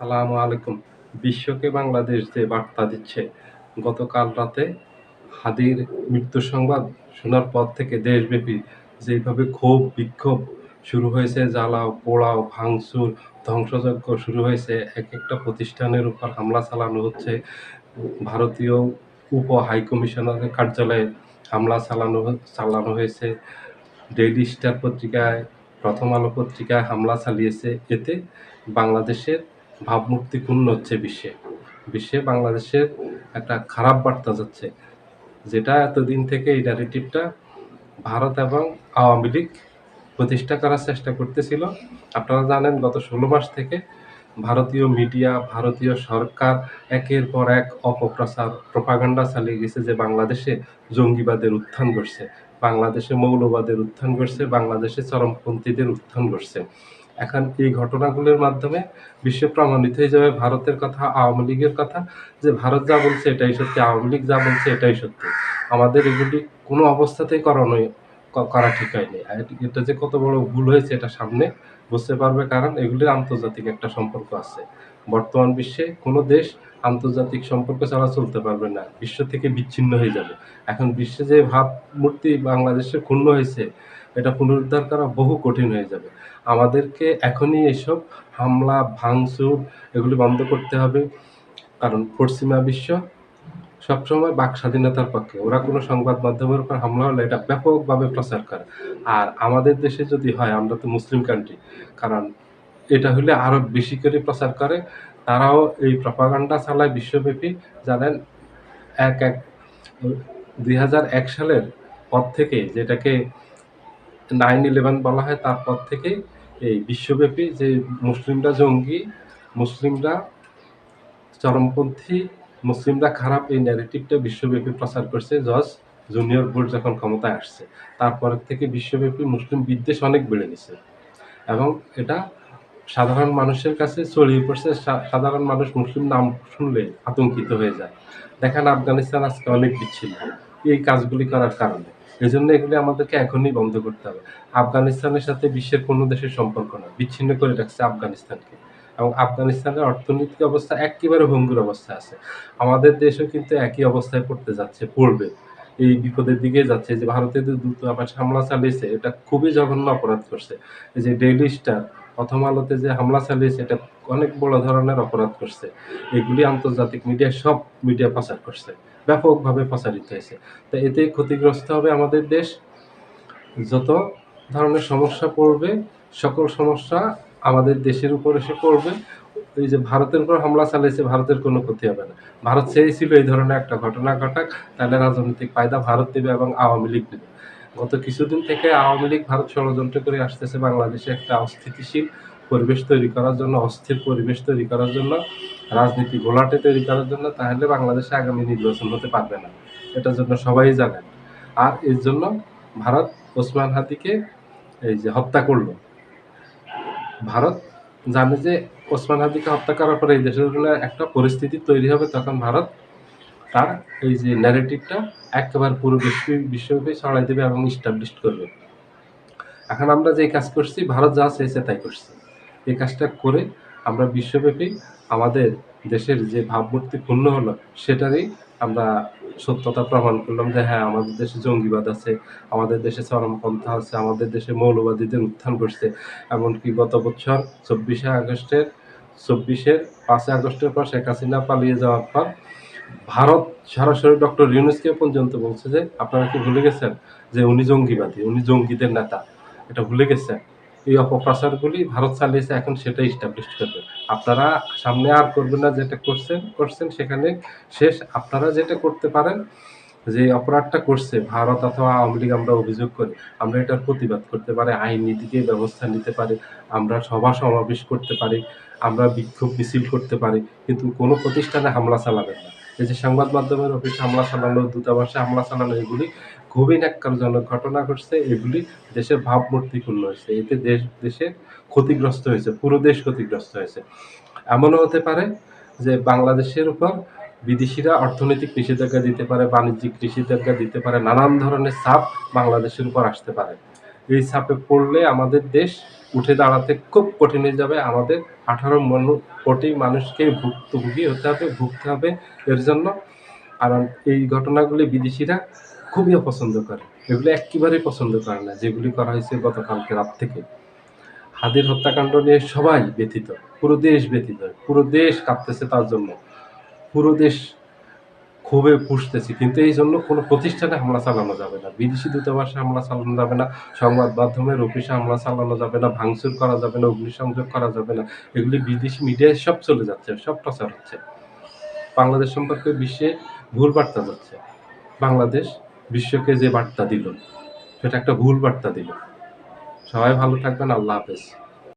সালামু আলাইকুম। বিশ্বকে বাংলাদেশ যে বার্তা দিচ্ছে, গতকাল রাতে হাদির মৃত্যুর সংবাদ শোনার পর থেকে দেশব্যাপী যেভাবে ক্ষোভ, বিক্ষোভ শুরু হয়েছে, জ্বালাও, পোড়াও, ভাঙচুর, ধ্বংসযজ্ঞ শুরু হয়েছে। একেকটা প্রতিষ্ঠানের উপর হামলা চালানো হচ্ছে। ভারতীয় হাইকমিশনারের কার্যালয়ে হামলা চালানো হয়েছে। ডেইলি স্টার পত্রিকায়, প্রথম আলো পত্রিকায় হামলা চালিয়েছে। এতে বাংলাদেশের ভাবমূর্তি ক্ষুণ্ণ হচ্ছে বিশ্বে। বিশ্বে বাংলাদেশের একটা খারাপ বার্তা যাচ্ছে। যেটা এতদিন থেকে এই ন্যারেটিভটা ভারত এবং আওয়ামী লীগ প্রতিষ্ঠা করার চেষ্টা করতেছিল। আপনারা জানেন গত ১৬ মাস থেকে ভারতীয় মিডিয়া, ভারতীয় সরকার একের পর এক অপপ্রচার, প্রোপাগান্ডা চালিয়ে গেছে যে বাংলাদেশে জঙ্গিবাদের উত্থান ঘটছে, বাংলাদেশে মৌলবাদের উত্থান ঘটছে, বাংলাদেশে চরমপন্থীদের উত্থান ঘটছে। এখন এই ঘটনাগুলোর মাধ্যমে বিশ্ব প্রমাণিত হয়ে যাবে ভারতের কথা, আওয়ামী লীগের কথা, যে ভারত যা বলছে এটাই সত্যি, আওয়ামী লীগ যা বলছে এটাই সত্যি। আমাদের এগুলি কোনো অবস্থাতেই করা ঠিক হয়নি। আর এটা যে কত বড় ভুল হয়েছে এটা সামনে বুঝতে পারবে, কারণ এগুলির আন্তর্জাতিক একটা সম্পর্ক আছে। বর্তমান বিশ্বে কোনো দেশ আন্তর্জাতিক সম্পর্ক ছাড়া চলতে পারবে না, বিশ্ব থেকে বিচ্ছিন্ন হয়ে যাবে। এখন বিশ্বে যে ভাবমূর্তি বাংলাদেশের ক্ষুণ্ণ হয়েছে, এটা পুনরুদ্ধার করা বহু কঠিন হয়ে যাবে। আমাদেরকে এখনই এসব হামলা, ভাঙচুর এগুলি বন্ধ করতে হবে। কারণ পশ্চিমা বিশ্ব সবসময় বাক স্বাধীনতার পক্ষে। ওরা কোনো সংবাদ মাধ্যমের উপর হামলা হলে এটা ব্যাপকভাবে প্রচার করে। আর আমাদের দেশে যদি হয়, আমরা তো মুসলিম কান্ট্রি, কারণ এটা হলে আরো বেশি করে প্রচার করে। তারাও এই প্রপাগান্ডা চালায় বিশ্বব্যাপী। জানেন, এক এক ২০০১ সালের পর থেকে, যেটাকে 9/11 বলা হয়, তারপর থেকেই এই বিশ্বব্যাপী যে মুসলিমরা জঙ্গি, মুসলিমরা চরমপন্থী, মুসলিমরা খারাপ, এই ন্যারেটিভটা বিশ্বব্যাপী প্রচার করছে জর্জ জুনিয়র বুশ যখন ক্ষমতায় আসছে। তারপর থেকে বিশ্বব্যাপী মুসলিম বিদ্বেষ অনেক বেড়ে গেছে এবং এটা সাধারণ মানুষের কাছে ছড়িয়ে পড়ছে। সাধারণ মানুষ মুসলিম নাম শুনলে আতঙ্কিত হয়ে যায়। দেখেন আফগানিস্তান আজকে অনেক বিচ্ছিন্ন এই কাজগুলি করার কারণে। এজন্য এগুলি আমাদেরকে এখনই বন্ধ করতে হবে। আফগানিস্তানের সাথে বিশ্বের কোনো দেশের সম্পর্ক না, বিচ্ছিন্ন করে রাখছে আফগানিস্তানকে। এবং আফগানিস্তানের অর্থনৈতিক অবস্থা একেবারে ভঙ্গুর অবস্থায় আছে। আমাদের দেশও কিন্তু একই অবস্থায় পড়বে। এই বিপদের দিকে যাচ্ছে। যে ভারতের যে দূতাবাস হামলা চালিয়েছে, এটা খুবই জঘন্য অপরাধ করছে। এই যে ডেইলি স্টার, প্রথম আলোতে যে হামলা চালিয়েছে, এটা অনেক বড় ধরনের অপরাধ করছে। এগুলি আন্তর্জাতিক মিডিয়া, সব মিডিয়া প্রচার করছে, ব্যাপকভাবে প্রচারিত হয়েছে। তো এতে ক্ষতিগ্রস্ত হবে আমাদের দেশ। যত ধরনের সমস্যা পড়বে, সকল সমস্যা আমাদের দেশের উপর এসে পড়বে। এই যে ভারতের উপর হামলা চালিয়েছে, ভারতের কোনো ক্ষতি হবে না। ভারত চেয়েছিল এই ধরনের একটা ঘটনা ঘটাক, তাহলে রাজনৈতিক ফায়দা ভারত নেবে এবং আওয়ামী লীগ নেবে। গত কিছুদিন থেকে আওয়ামী লীগ, ভারত ষড়যন্ত্র করে আসতেছে বাংলাদেশে একটা অস্থিতিশীল পরিবেশ তৈরি করার জন্য, অস্থির পরিবেশ তৈরি করার জন্য, রাজনীতি ঘোলাটে তৈরি করার জন্য। তাহলে বাংলাদেশে আগামী নির্বাচন হতে পারবে না, এটার জন্য সবাই জানেন। আর এর জন্য ভারত ওসমান হাদিকে এই যে হত্যা করলো, ভারত জানে যে ওসমান হাদিকে হত্যা করার পরে এই দেশের জন্য একটা পরিস্থিতি তৈরি হবে, তখন ভারত তার এই যে ন্যারেটিভটা একেবারে পুরো বিশ্বব্যাপী ছড়াই দেবে এবং ইস্টাবলিশ করবে। এখন আমরা যে কাজ করছি, ভারত যা চেয়েছে তাই করছি। এই কাজটা করে আমরা বিশ্বব্যাপী আমাদের দেশের যে ভাবমূর্তি ক্ষুণ্ণ হলো, সেটারই আমরা সত্যতা প্রমাণ করলাম যে হ্যাঁ, আমাদের দেশে জঙ্গিবাদ আছে, আমাদের দেশে চরমপন্থা আছে, আমাদের দেশে মৌলবাদীদের উত্থান ঘটছে। এমনকি গত বছর 5ই আগস্টের পর শেখ হাসিনা পালিয়ে যাওয়ার পর ভারত সরাসরি ডক্টর ইউনূসকে পর্যন্ত বলছে যে আপনারা কি ভুলে গেছেন যে উনি জঙ্গিবাদী, উনি জঙ্গিদের নেতা, এটা ভুলে গেছেন। এই অপপ্রচারগুলি ভারত চালিয়েছে, এখন সেটাই ইস্টাবলিশ করবে। আপনারা সামনে আর করবেন না, যেটা করছেন সেখানে শেষ। আপনারা যেটা করতে পারেন, যে অপরাধটা করছে ভারত অথবা আওয়ামী লীগ, আমরা অভিযোগ করি, আমরা এটার প্রতিবাদ করতে পারি, আইনি দিকে ব্যবস্থা নিতে পারি, আমরা সভা সমাবেশ করতে পারি, আমরা বিক্ষোভ মিছিল করতে পারি, কিন্তু কোনো প্রতিষ্ঠানে হামলা চালাবেন না। এই যে সংবাদ মাধ্যমের অফিসে হামলা চালানো, দূতাবাসে হামলা চালানো, এগুলি খুবই ন্যাক্কারজনক ঘটনা ঘটছে। এগুলি দেশের ভাবমূর্তি ক্ষুণ্ণ হয়েছে। এতে দেশের ক্ষতিগ্রস্ত হয়েছে, পুরো দেশ ক্ষতিগ্রস্ত হয়েছে। এমনও হতে পারে যে বাংলাদেশের উপর বিদেশিরা অর্থনৈতিক নিষেধাজ্ঞা দিতে পারে, বাণিজ্যিক নিষেধাজ্ঞা দিতে পারে, নানান ধরনের চাপ বাংলাদেশের উপর আসতে পারে। এই চাপে পড়লে আমাদের দেশ উঠে দাঁড়াতে খুব কঠিন হয়ে যাবে। আমাদের ১৮ কোটি মানুষকে ভুক্তভোগী হতে হবে, ভুগতে হবে এর জন্য। কারণ এই ঘটনাগুলি বিদেশিরা খুবই অপছন্দ করে। এগুলো এক্কেবারেই পছন্দ করে না, যেগুলি করা হয়েছে গতকালকে রাত থেকে। হাদির হত্যাকাণ্ড নিয়ে সবাই ব্যথিত। পুরো দেশ ব্যথিত। পুরো দেশ কাঁপতেছে তার জন্য। পুরো দেশ ক্ষোভে ফুঁসতেছে। কিন্তু এইজন্য কোনো প্রতিষ্ঠানে হামলা চালানো যাবে না। বিদেশি দূতাবাসে হামলা চালানো যাবে না। সংবাদ মাধ্যমের অফিসে হামলা চালানো যাবে না। ভাঙচুর করা যাবে না। অগ্নিসংযোগ করা যাবে না। এগুলি বিদেশি মিডিয়ায় সব চলে যাচ্ছে। সব প্রচার হচ্ছে। বাংলাদেশ সম্পর্কে বিশ্বে ভুল বার্তা যাচ্ছে। বাংলাদেশ বিশ্বকে যে বার্তা দিল, সেটা একটা ভুল বার্তা দিল। সবাই ভালো থাকবেন। আল্লাহ হাফেজ।